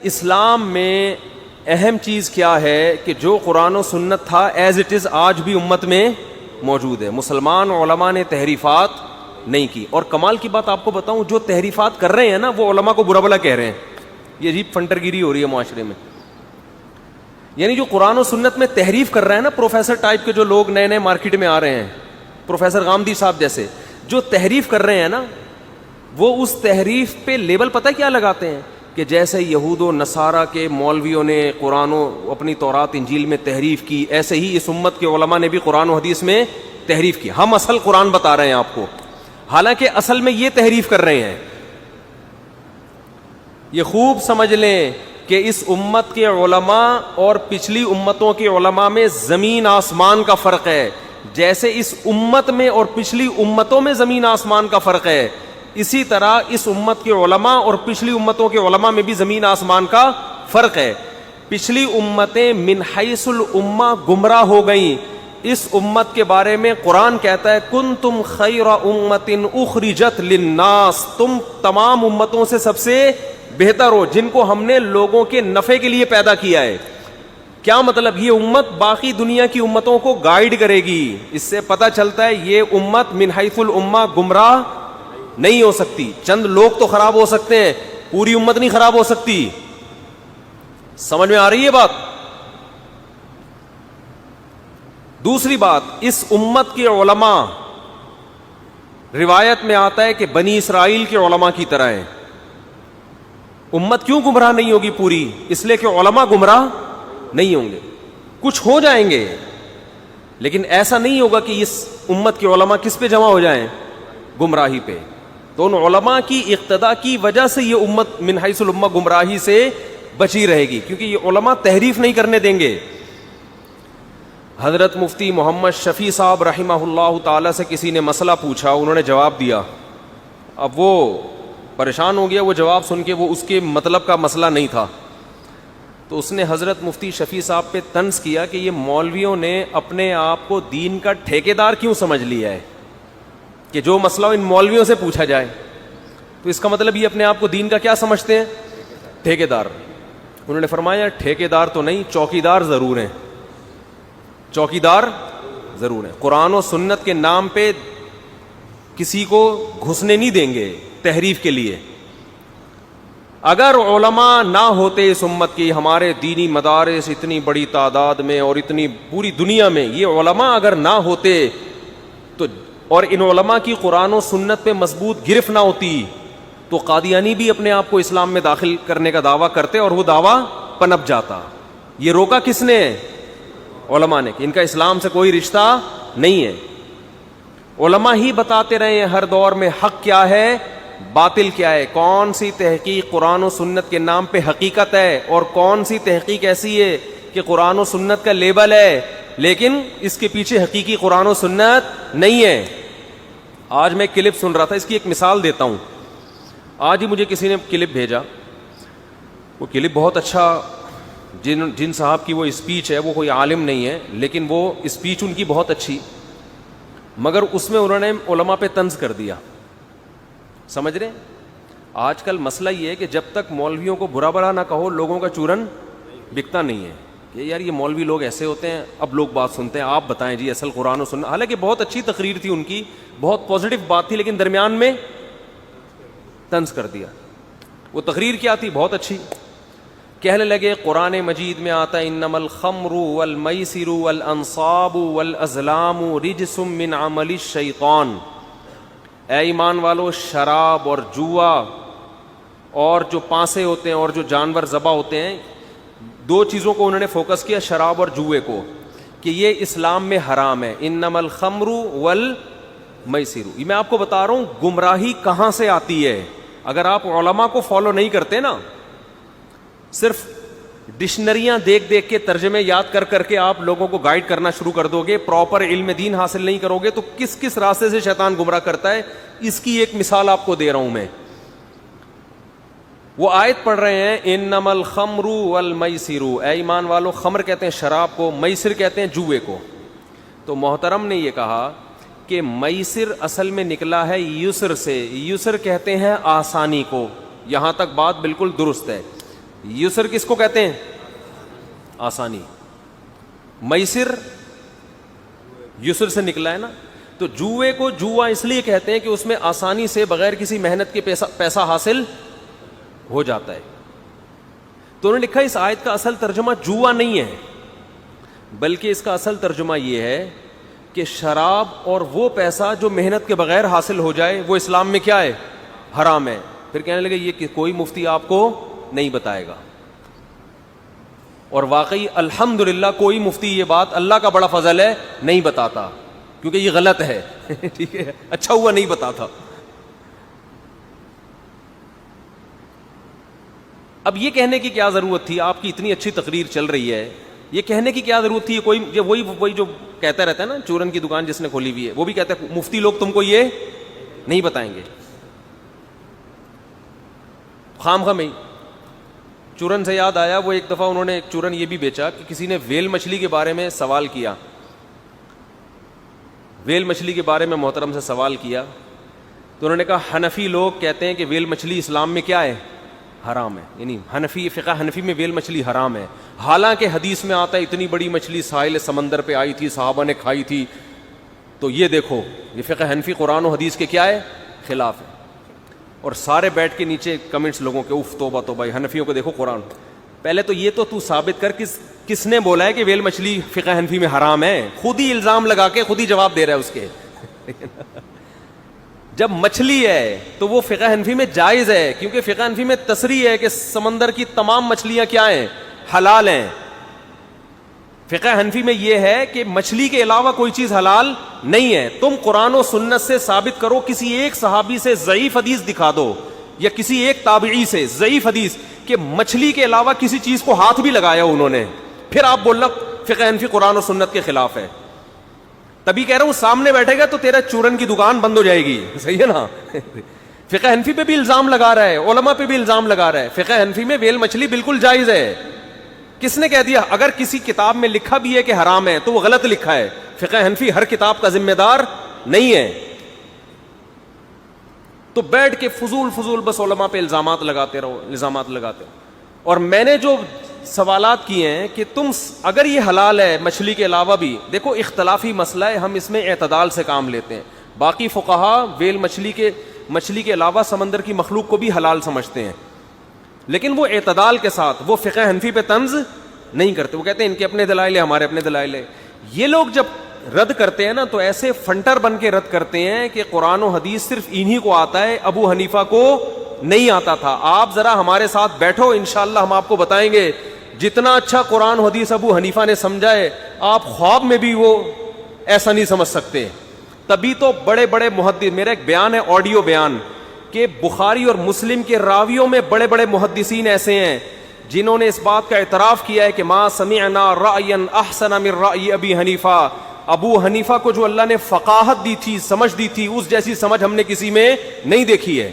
اسلام میں اہم چیز کیا ہے کہ جو قرآن و سنت تھا ایز اٹ از آج بھی امت میں موجود ہے. مسلمان علماء نے تحریفات نہیں کی. اور کمال کی بات آپ کو بتاؤں, جو تحریفات کر رہے ہیں نا وہ علماء کو برا بھلا کہہ رہے ہیں. یہ عجیب فنٹر گیری ہو رہی ہے معاشرے میں. یعنی جو قرآن و سنت میں تحریف کر رہے ہیں نا, پروفیسر ٹائپ کے جو لوگ نئے نئے مارکیٹ میں آ رہے ہیں, پروفیسر غامدی صاحب جیسے, جو تحریف کر رہے ہیں نا, وہ اس تحریف پہ لیبل پتہ کیا لگاتے ہیں کہ جیسے یہود و نصارہ کے مولویوں نے قرآن و اپنی تورات انجیل میں تحریف کی, ایسے ہی اس امت کے علماء نے بھی قرآن و حدیث میں تحریف کی. ہم اصل قرآن بتا رہے ہیں آپ کو, حالانکہ اصل میں یہ تحریف کر رہے ہیں. یہ خوب سمجھ لیں کہ اس امت کے علماء اور پچھلی امتوں کے علماء میں زمین آسمان کا فرق ہے. جیسے اس امت میں اور پچھلی امتوں میں زمین آسمان کا فرق ہے, اسی طرح اس امت کے علماء اور پچھلی امتوں کے علماء میں بھی زمین آسمان کا فرق ہے. پچھلی امتیں من حیث الامہ گمراہ ہو گئیں. اس امت کے بارے میں قرآن کہتا ہے کنتم خیر امت اخرجت للناس, تم تمام امتوں سے سب سے بہتر ہو جن کو ہم نے لوگوں کے نفع کے لیے پیدا کیا ہے. کیا مطلب؟ یہ امت باقی دنیا کی امتوں کو گائیڈ کرے گی. اس سے پتہ چلتا ہے یہ امت من حیث الامہ گمراہ نہیں ہو سکتی. چند لوگ تو خراب ہو سکتے ہیں, پوری امت نہیں خراب ہو سکتی. سمجھ میں آ رہی ہے بات؟ دوسری بات, اس امت کے علماء, روایت میں آتا ہے کہ بنی اسرائیل کے علماء کی طرح ہے. امت کیوں گمراہ نہیں ہوگی پوری؟ اس لیے کہ علماء گمراہ نہیں ہوں گے. کچھ ہو جائیں گے لیکن ایسا نہیں ہوگا کہ اس امت کے علماء کس پہ جمع ہو جائیں؟ گمراہی پہ. تو ان علماء کی اقتداء کی وجہ سے یہ امت من حیث الامہ گمراہی سے بچی رہے گی, کیونکہ یہ علماء تحریف نہیں کرنے دیں گے. حضرت مفتی محمد شفیع صاحب رحمہ اللہ تعالی سے کسی نے مسئلہ پوچھا, انہوں نے جواب دیا. اب وہ پریشان ہو گیا, وہ جواب سن کے, وہ اس کے مطلب کا مسئلہ نہیں تھا. تو اس نے حضرت مفتی شفیع صاحب پہ طنز کیا کہ یہ مولویوں نے اپنے آپ کو دین کا ٹھیکیدار کیوں سمجھ لیا ہے کہ جو مسئلہ ان مولویوں سے پوچھا جائے. تو اس کا مطلب یہ اپنے آپ کو دین کا کیا سمجھتے ہیں؟ ٹھیکیدار. انہوں نے فرمایا ٹھیکیدار تو نہیں, چوکیدار ضرور ہیں. چوکیدار ضرور ہیں. قرآن و سنت کے نام پہ کسی کو گھسنے نہیں دیں گے تحریف کے لیے. اگر علماء نہ ہوتے اس امت کی, ہمارے دینی مدارس اتنی بڑی تعداد میں اور اتنی پوری دنیا میں, یہ علماء اگر نہ ہوتے تو, اور ان علماء کی قرآن و سنت پہ مضبوط گرفت نہ ہوتی, تو قادیانی بھی اپنے آپ کو اسلام میں داخل کرنے کا دعویٰ کرتے اور وہ دعویٰ پنپ جاتا. یہ روکا کس نے؟ علماء نے, کہ ان کا اسلام سے کوئی رشتہ نہیں ہے. علماء ہی بتاتے رہے ہیں ہر دور میں حق کیا ہے, باطل کیا ہے, کون سی تحقیق قرآن و سنت کے نام پہ حقیقت ہے اور کون سی تحقیق ایسی ہے کہ قرآن و سنت کا لیبل ہے لیکن اس کے پیچھے حقیقی قرآن و سنت نہیں ہے. آج میں کلپ سن رہا تھا, اس کی ایک مثال دیتا ہوں. آج ہی مجھے کسی نے کلپ بھیجا, وہ کلپ بہت اچھا, جن صاحب کی وہ اسپیچ ہے وہ کوئی عالم نہیں ہے لیکن وہ اسپیچ ان کی بہت اچھی, مگر اس میں انہوں نے علماء پہ طنز کر دیا. سمجھ رہے ہیں؟ آج کل مسئلہ یہ ہے کہ جب تک مولویوں کو برا بھلا نہ کہو لوگوں کا چورن بکتا نہیں ہے کہ یار یہ مولوی لوگ ایسے ہوتے ہیں. اب لوگ بات سنتے ہیں, آپ بتائیں جی اصل قرآن و سنت. حالانکہ بہت اچھی تقریر تھی ان کی, بہت پازیٹیو بات تھی, لیکن درمیان میں طنز کر دیا. وہ تقریر کیا تھی؟ بہت اچھی. کہنے لگے قرآن مجید میں آتا ہے انما الخمر والمیسر والانصاب والازلام رجس من عمل الشیطان. اے ایمان والو, شراب اور جوا اور جو پانسے ہوتے ہیں اور جو جانور ذبح ہوتے ہیں, دو چیزوں کو انہوں نے فوکس کیا, شراب اور جوئے کو, کہ یہ اسلام میں حرام ہے. انما الخمر والمیسر. یہ میں آپ کو بتا رہا ہوں گمراہی کہاں سے آتی ہے. اگر آپ علماء کو فالو نہیں کرتے نا, صرف ڈکشنریاں دیکھ دیکھ کے ترجمے یاد کر کر کے آپ لوگوں کو گائیڈ کرنا شروع کر دو گے, پراپر علم دین حاصل نہیں کرو گے, تو کس کس راستے سے شیطان گمراہ کرتا ہے اس کی ایک مثال آپ کو دے رہا ہوں میں. وہ آیت پڑھ رہے ہیں انما الخمر والمیسر, اے ایمان والو, خمر کہتے ہیں شراب کو, میسر کہتے ہیں جوئے کو. تو محترم نے یہ کہا کہ میسر اصل میں نکلا ہے یسر سے. یسر کہتے ہیں آسانی کو, یہاں تک بات بالکل درست ہے. یسر کس کو کہتے ہیں؟ آسانی. میسر یسر سے نکلا ہے نا. تو جوئے کو جوا اس لیے کہتے ہیں کہ اس میں آسانی سے بغیر کسی محنت کے پیسہ حاصل ہو جاتا ہے. تو انہوں نے لکھا اس آیت کا اصل ترجمہ جوا نہیں ہے، بلکہ اس کا اصل ترجمہ یہ ہے کہ شراب اور وہ پیسہ جو محنت کے بغیر حاصل ہو جائے وہ اسلام میں کیا ہے؟ حرام ہے. پھر کہنے لگے یہ کہ کوئی مفتی آپ کو نہیں بتائے گا. اور واقعی الحمدللہ کوئی مفتی یہ بات، اللہ کا بڑا فضل ہے، نہیں بتاتا، کیونکہ یہ غلط ہے. ٹھیک ہے، اچھا ہوا نہیں بتاتا. اب یہ کہنے کی کیا ضرورت تھی؟ آپ کی اتنی اچھی تقریر چل رہی ہے، یہ کہنے کی کیا ضرورت تھی؟ وہی جو کہتا رہتا ہے نا، چورن کی دکان جس نے کھولی ہوئی ہے، وہ بھی کہتا ہے مفتی لوگ تم کو یہ نہیں بتائیں گے. خام خام ہی چورن سے یاد آیا، وہ ایک دفعہ انہوں نے ایک چورن یہ بھی بیچا کہ کسی نے ویل مچھلی کے بارے میں سوال کیا. ویل مچھلی کے بارے میں محترم سے سوال کیا تو انہوں نے کہا حنفی لوگ کہتے ہیں کہ ویل مچھلی اسلام میں کیا ہے؟ حرام ہے. یعنی حنفی فقہ حنفی میں ویل مچھلی حرام ہے، حالانکہ حدیث میں آتا ہے اتنی بڑی مچھلی ساحل سمندر پہ آئی تھی، صحابہ نے کھائی تھی. تو یہ دیکھو، یہ فقہ حنفی قرآن و حدیث کے کیا ہے؟ خلاف ہے. اور سارے بیٹھ کے نیچے کمنٹس لوگوں کے، اف توبہ توبہ، حنفیوں کو دیکھو قرآن. پہلے تو یہ تو ثابت کر کس نے بولا ہے کہ ویل مچھلی فقہ حنفی میں حرام ہے؟ خود ہی الزام لگا کے خود ہی جواب دے رہا ہے اس کے. جب مچھلی ہے تو وہ فقہ حنفی میں جائز ہے، کیونکہ فقہ حنفی میں تصریح ہے کہ سمندر کی تمام مچھلیاں کیا ہیں؟ حلال ہیں. فقہ حنفی میں یہ ہے کہ مچھلی کے علاوہ کوئی چیز حلال نہیں ہے. تم قرآن و سنت سے ثابت کرو، کسی ایک صحابی سے ضعیف حدیث دکھا دو یا کسی ایک تابعی سے ضعیف حدیث کہ مچھلی کے علاوہ کسی چیز کو ہاتھ بھی لگایا انہوں نے، پھر آپ بولنا فقہ حنفی قرآن و سنت کے خلاف ہے. تبھی کہہ رہا ہوں سامنے بیٹھے گا تو تیرا چورن کی دکان بند ہو جائے گی. صحیح ہے نا؟ فقہ حنفی پہ بھی الزام لگا رہا ہے، علماء پہ بھی الزام لگا رہا ہے. فقہ حنفی میں ویل مچھلی بالکل جائز ہے. کس نے کہہ دیا؟ اگر کسی کتاب میں لکھا بھی ہے کہ حرام ہے تو وہ غلط لکھا ہے. فقہ حنفی ہر کتاب کا ذمہ دار نہیں ہے. تو بیٹھ کے فضول بس علماء پہ الزامات لگاتے رہو. اور میں نے جو سوالات کیے ہیں کہ تم اگر یہ حلال ہے مچھلی کے علاوہ بھی، دیکھو اختلافی مسئلہ ہے، ہم اس میں اعتدال سے کام لیتے ہیں. باقی فقہا ویل مچھلی کے علاوہ سمندر کی مخلوق کو بھی حلال سمجھتے ہیں، لیکن وہ اعتدال کے ساتھ، وہ فقہ حنفی پہ طنز نہیں کرتے. وہ کہتے ہیں ان کے اپنے دلائل ہیں، ہمارے اپنے دلائل ہیں. یہ لوگ جب رد کرتے ہیں نا تو ایسے فنٹر بن کے رد کرتے ہیں کہ قرآن و حدیث صرف انہی کو آتا ہے، ابو حنیفہ کو نہیں آتا تھا. آپ ذرا ہمارے ساتھ بیٹھو، انشاءاللہ ہم آپ کو بتائیں گے جتنا اچھا قرآن و حدیث ابو حنیفہ نے سمجھا ہے، آپ خواب میں بھی وہ ایسا نہیں سمجھ سکتے. تبھی تو بڑے بڑے محدث، میرا ایک بیان ہے آڈیو بیان، کہ بخاری اور مسلم کے راویوں میں بڑے بڑے محدثین ایسے ہیں جنہوں نے اس بات کا اعتراف کیا ہے کہ ما سمعنا رأیا احسن من رأی ابی حنیفہ. ابو حنیفہ کو جو اللہ نے فقاہت دی تھی، سمجھ دی تھی، اس جیسی سمجھ ہم نے کسی میں نہیں دیکھی ہے.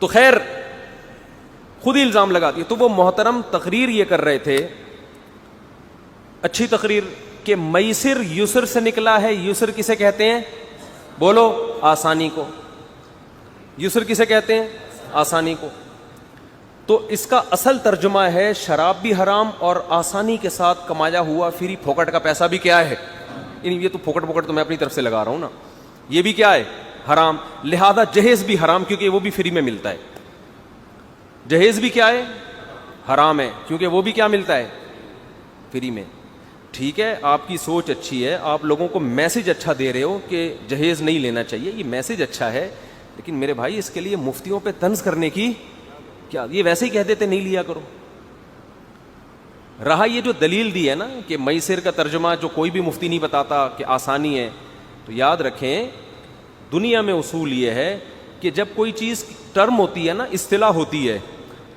تو خیر خود ہی الزام لگاتی ہے. تو وہ محترم تقریر یہ کر رہے تھے، اچھی تقریر، کہ میسر یسر سے نکلا ہے. یسر کسے کہتے ہیں؟ بولو. آسانی کو. یسر کسے کہتے ہیں؟ آسانی کو. تو اس کا اصل ترجمہ ہے شراب بھی حرام اور آسانی کے ساتھ کمایا ہوا فری پھوکٹ کا پیسہ بھی کیا ہے؟ یہ تو پھوکٹ تو میں اپنی طرف سے لگا رہا ہوں نا، یہ بھی کیا ہے؟ حرام. لہذا جہیز بھی حرام، کیونکہ وہ بھی فری میں ملتا ہے. جہیز بھی کیا ہے؟ حرام ہے، کیونکہ وہ بھی کیا ملتا ہے؟ فری میں. ٹھیک ہے، آپ کی سوچ اچھی ہے، آپ لوگوں کو میسج اچھا دے رہے ہو کہ جہیز نہیں لینا چاہیے، یہ میسج اچھا ہے، لیکن میرے بھائی اس کے لیے مفتیوں پہ طنز کرنے کی کیا؟ یہ ویسے ہی کہہ دیتے نہیں لیا کرو. رہا یہ جو دلیل دی ہے نا کہ میسر کا ترجمہ جو کوئی بھی مفتی نہیں بتاتا کہ آسانی ہے، تو یاد رکھیں دنیا میں اصول یہ ہے کہ جب کوئی چیز ٹرم ہوتی ہے نا، اصطلاح ہوتی ہے،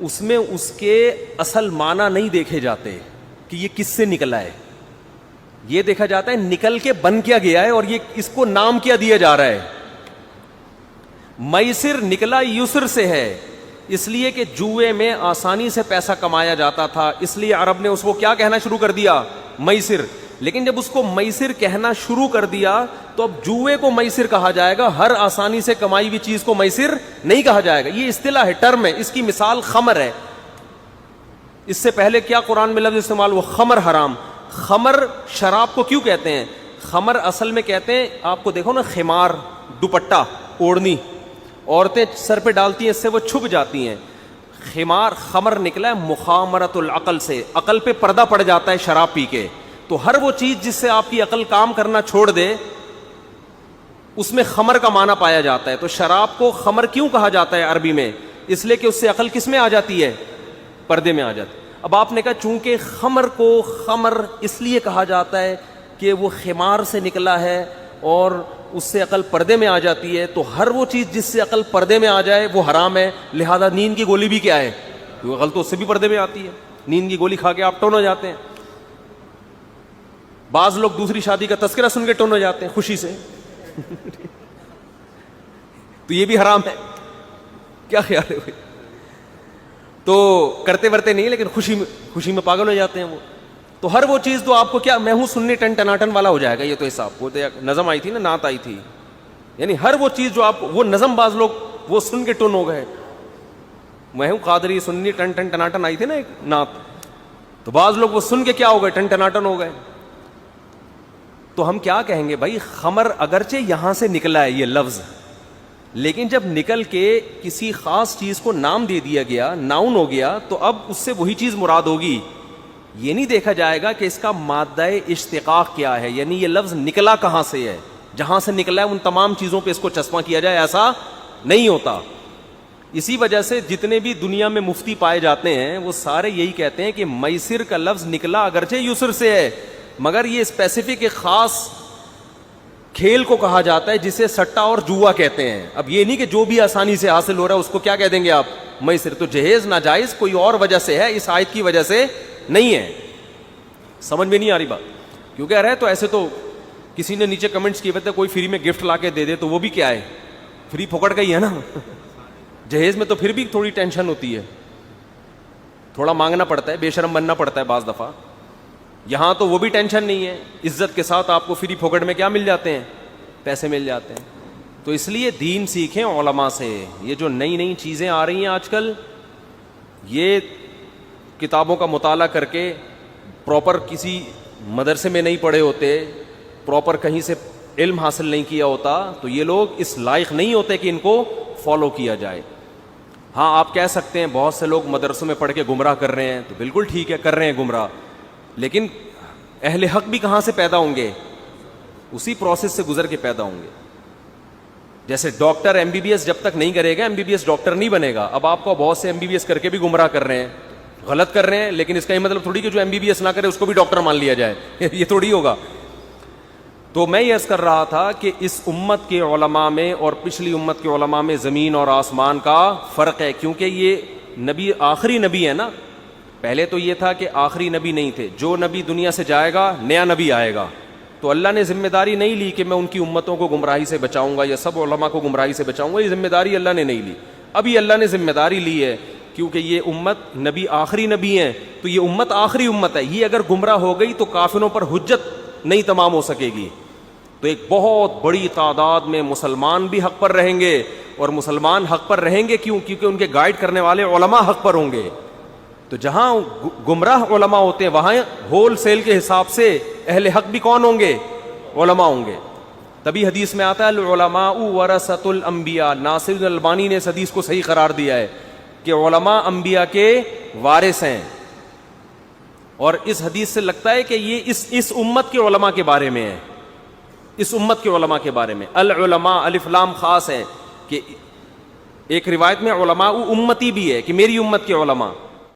اس میں اس کے اصل معنی نہیں دیکھے جاتے کہ یہ کس سے نکلا ہے. یہ دیکھا جاتا ہے نکل کے بن کیا گیا ہے اور یہ اس کو نام کیا دیا جا رہا ہے. میسر نکلا یسر سے ہے، اس لیے کہ جوئے میں آسانی سے پیسہ کمایا جاتا تھا، اس لیے عرب نے اس کو کیا کہنا شروع کر دیا؟ میسر. لیکن جب اس کو میسر کہنا شروع کر دیا تو اب جوئے کو میسر کہا جائے گا، ہر آسانی سے کمائی ہوئی چیز کو میسر نہیں کہا جائے گا. یہ اصطلاح ہے، ٹرم ہے. اس کی مثال خمر ہے. اس سے پہلے کیا قرآن میں لفظ استعمال ہوا؟ خمر حرام. خمر شراب کو کیوں کہتے ہیں؟ خمر اصل میں کہتے ہیں، آپ کو دیکھو نا خمار، دوپٹہ اوڑھنی عورتیں سر پہ ڈالتی ہیں، اس سے وہ چھپ جاتی ہیں. خمر نکلا ہے مخامرۃ العقل سے، عقل پہ پردہ پڑ جاتا ہے شراب پی کے. تو ہر وہ چیز جس سے آپ کی عقل کام کرنا چھوڑ دے اس میں خمر کا معنی پایا جاتا ہے. تو شراب کو خمر کیوں کہا جاتا ہے عربی میں؟ اس لیے کہ اس سے عقل کس میں آ جاتی ہے؟ پردے میں آ جاتی. اب آپ نے کہا چونکہ خمر کو خمر اس لیے کہا جاتا ہے کہ وہ خمار سے نکلا ہے اور اس سے عقل پردے میں آ جاتی ہے، تو ہر وہ چیز جس سے عقل پردے میں آ جائے وہ حرام ہے. لہذا نیند کی گولی بھی کیا ہے؟ عقل تو اس سے بھی پردے میں آتی ہے. نیند کی گولی کھا کے آپ ٹون ہو جاتے ہیں. بعض لوگ دوسری شادی کا تذکرہ سن کے ٹون ہو جاتے ہیں خوشی سے. تو یہ بھی حرام ہے. کیا خیال ہے بھائی؟ تو کرتے ورتے نہیں لیکن خوشی میں پاگل ہو جاتے ہیں وہ. تو ہر وہ چیز تو آپ کو کیا، میں ہوں سننی ٹن ٹناٹن والا ہو جائے گا یہ تو حساب. وہ نظم آئی تھی نا، نعت آئی تھی، یعنی ہر وہ چیز جو آپ، وہ نظم بعض لوگ وہ سن کے ٹن ہو گئے. میں ہوں قادری سننی ٹن ٹن ٹناٹن آئی تھی نا ایک نعت، تو بعض لوگ وہ سن کے کیا ہو گئے؟ ٹن ٹناٹن ہو گئے. تو ہم کیا کہیں گے بھائی؟ خمر اگرچہ یہاں سے نکلا ہے یہ لفظ، لیکن جب نکل کے کسی خاص چیز کو نام دے دیا گیا، ناؤن ہو گیا، تو اب اس سے وہی چیز مراد ہوگی. یہ نہیں دیکھا جائے گا کہ اس کا مادہ اشتقاق کیا ہے، یعنی یہ لفظ نکلا کہاں سے ہے. جہاں سے نکلا ہے ان تمام چیزوں پہ اس کو چسپاں کیا جائے، ایسا نہیں ہوتا. اسی وجہ سے جتنے بھی دنیا میں مفتی پائے جاتے ہیں وہ سارے یہی کہتے ہیں کہ میسر کا لفظ نکلا اگرچہ یسر سے ہے، مگر یہ اسپیسیفک ایک خاص کھیل کو کہا جاتا ہے جسے سٹا اور جوا کہتے ہیں. اب یہ نہیں کہ جو بھی آسانی سے حاصل ہو رہا ہے اس کو کیا کہہ دیں گے آپ؟ میسر. تو جہیز ناجائز کوئی اور وجہ سے ہے، اس آیت کی وجہ سے نہیں ہے. سمجھ میں نہیں آ رہی بات؟ کیونکہ رہے تو ایسے تو کسی نے نیچے کمنٹس کیے ہوئے کوئی فری میں گفٹ لا کے دے دے تو وہ بھی کیا ہے؟ فری پھوکڑ کا ہی ہے نا. جہیز میں تو پھر بھی تھوڑی ٹینشن ہوتی ہے، تھوڑا مانگنا پڑتا ہے، بے شرم بننا پڑتا ہے بعض دفعہ. یہاں تو وہ بھی ٹینشن نہیں ہے، عزت کے ساتھ آپ کو فری پھوکٹ میں کیا مل جاتے ہیں؟ پیسے مل جاتے ہیں. تو اس لیے دین سیکھیں علماء سے. یہ جو نئی نئی چیزیں آ رہی ہیں آج کل، یہ کتابوں کا مطالعہ کر کے پراپر کسی مدرسے میں نہیں پڑھے ہوتے، پراپر کہیں سے علم حاصل نہیں کیا ہوتا، تو یہ لوگ اس لائق نہیں ہوتے کہ ان کو فالو کیا جائے. ہاں آپ کہہ سکتے ہیں بہت سے لوگ مدرسوں میں پڑھ کے گمراہ کر رہے ہیں، تو بالکل ٹھیک ہے، کر رہے ہیں گمراہ، لیکن اہل حق بھی کہاں سے پیدا ہوں گے؟ اسی پروسیس سے گزر کے پیدا ہوں گے. جیسے doctor M B B S جب تک نہیں کرے گا M B B S doctor نہیں بنے گا. اب آپ کو بہت سے ایم بی بی ایس کر کے بھی گمراہ کر رہے ہیں، غلط کر رہے ہیں، لیکن اس کا یہ مطلب تھوڑی کہ جو ایم بی بی ایس نہ کرے اس کو بھی ڈاکٹر مان لیا جائے. یہ تھوڑی ہوگا. تو میں یہ عرض کر رہا تھا کہ اس امت کے علماء میں اور پچھلی امت کے علماء میں زمین اور آسمان کا فرق ہے، کیونکہ یہ نبی آخری نبی ہے نا. پہلے تو یہ تھا کہ آخری نبی نہیں تھے، جو نبی دنیا سے جائے گا نیا نبی آئے گا. تو اللہ نے ذمہ داری نہیں لی کہ میں ان کی امتوں کو گمراہی سے بچاؤں گا یا سب علماء کو گمراہی سے بچاؤں گا. یہ ذمہ داری اللہ نے نہیں لی. ابھی اللہ نے ذمہ داری لی ہے کیونکہ یہ امت نبی آخری نبی ہیں، تو یہ امت آخری امت ہے. یہ اگر گمراہ ہو گئی تو کافروں پر حجت نہیں تمام ہو سکے گی. تو ایک بہت بڑی تعداد میں مسلمان بھی حق پر رہیں گے، اور مسلمان حق پر رہیں گے کیونکہ ان کے گائیڈ کرنے والے علماء حق پر ہوں گے. تو جہاں گمراہ علماء ہوتے ہیں وہاں ہول سیل کے حساب سے اہل حق بھی کون ہوں گے؟ علماء ہوں گے. تبھی حدیث میں آتا ہے العلماء ورثۃ الانبیاء. ناصر البانی نے اس حدیث کو صحیح قرار دیا ہے کہ علماء انبیاء کے وارث ہیں. اور اس حدیث سے لگتا ہے کہ یہ اس امت کے علماء کے بارے میں ہے. اس امت کے علماء کے بارے میں العلماء الف لام خاص ہے. کہ ایک روایت میں علماء امتی بھی ہے کہ میری امت کے علماء.